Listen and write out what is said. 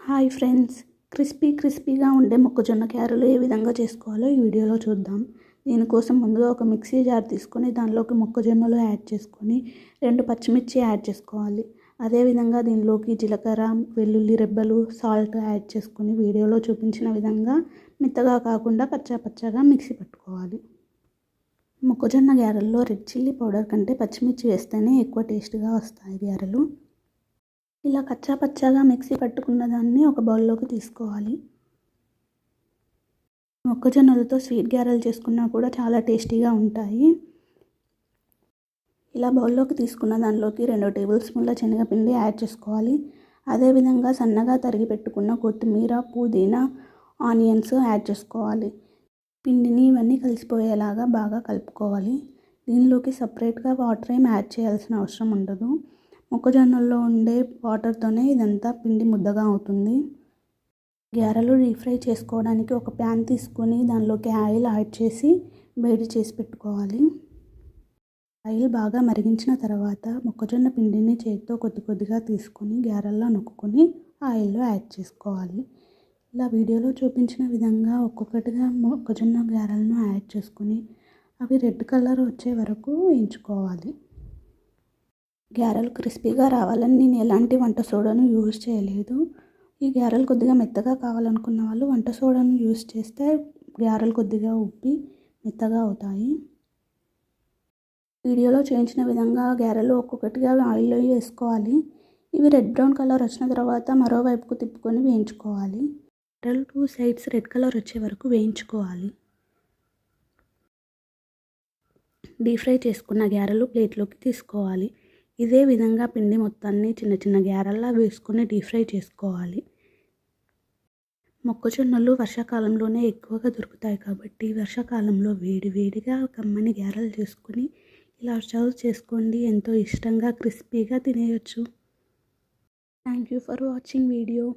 Hi friends, క్రిస్పీగా ఉండే మొక్కజొన్న గారెలు ఏ విధంగా చేసుకోవాలో ఈ వీడియోలో చూద్దాం. దీనికోసం ముందుగా ఒక మిక్సీ జార్ తీసుకొని దానిలోకి మొక్కజొన్నలు యాడ్ చేసుకొని 2 పచ్చిమిర్చి యాడ్ చేసుకోవాలి. అదేవిధంగా దీనిలోకి జీలకర్ర, వెల్లుల్లి రెబ్బలు, సాల్ట్ యాడ్ చేసుకొని వీడియోలో చూపించిన విధంగా మెత్తగా కాకుండా పచ్చాగా మిక్సీ పట్టుకోవాలి. మొక్కజొన్న గారెల్లో రెడ్ చిల్లీ పౌడర్ కంటే పచ్చిమిర్చి వేస్తేనే ఎక్కువ టేస్ట్గా వస్తాయి గారెలు. ఇలా పచ్చాగా మిక్సీ పట్టుకున్న దాన్ని ఒక బౌల్లోకి తీసుకోవాలి. మొక్కజొన్నలతో స్వీట్ గారెలు చేసుకున్నా కూడా చాలా టేస్టీగా ఉంటాయి. ఇలా బౌల్లోకి తీసుకున్న దానిలోకి 2 టేబుల్ స్పూన్ల శనగపిండి యాడ్ చేసుకోవాలి. అదేవిధంగా సన్నగా తరిగి పెట్టుకున్న కొత్తిమీర, పుదీనా, ఆనియన్స్ యాడ్ చేసుకోవాలి. పిండిని ఇవన్నీ కలిసిపోయేలాగా బాగా కలుపుకోవాలి. దీనిలోకి సపరేట్గా వాటర్ ఏం యాడ్ చేయాల్సిన అవసరం ఉండదు. మొక్కజొన్నల్లో ఉండే వాటర్తోనే ఇదంతా పిండి ముద్దగా అవుతుంది. గారెలు డీప్ ఫ్రై చేసుకోవడానికి ఒక ప్యాన్ తీసుకొని దానిలోకి ఆయిల్ యాడ్ చేసి వేడి చేసి పెట్టుకోవాలి. ఆయిల్ బాగా మరిగించిన తర్వాత మొక్కజొన్న పిండిని చేతితో కొద్దిగా తీసుకొని గారెల్లో నొక్కుకొని ఆయిల్లో యాడ్ చేసుకోవాలి. ఇలా వీడియోలో చూపించిన విధంగా ఒక్కొక్కటిగా మొక్కజొన్న గారెలను యాడ్ చేసుకొని అవి రెడ్ కలర్ వచ్చే వరకు వేయించుకోవాలి. గారెలు క్రిస్పీగా రావాలని నేను ఎలాంటి వంట సోడాను యూజ్ చేయలేదు. ఈ గారెలు కొద్దిగా మెత్తగా కావాలనుకున్న వాళ్ళు వంట సోడాను యూజ్ చేస్తే గారెలు కొద్దిగా ఉబ్బి మెత్తగా అవుతాయి. వీడియోలో చేయించిన విధంగా గారెలు ఒక్కొక్కటిగా ఆయిల్లో వేసుకోవాలి. ఇవి రెడ్ బ్రౌన్ కలర్ వచ్చిన తర్వాత మరోవైపుకు తిప్పుకొని వేయించుకోవాలి. గారెలు 2 సైడ్స్ రెడ్ కలర్ వచ్చే వరకు వేయించుకోవాలి. డీప్ ఫ్రై చేసుకున్న గారెలు ప్లేట్లోకి తీసుకోవాలి. ఇదే విధంగా పిండి మొత్తాన్ని చిన్న గారెల్లా వేసుకొని డీప్ ఫ్రై చేసుకోవాలి. మొక్కజొన్నలు వర్షాకాలంలోనే ఎక్కువగా దొరుకుతాయి కాబట్టి వర్షాకాలంలో వేడిగా కమ్మని గారెలు చేసుకొని ఇలా సర్వ్ చేసుకోండి. ఎంతో ఇష్టంగా క్రిస్పీగా తినేయొచ్చు. Thank you for watching video.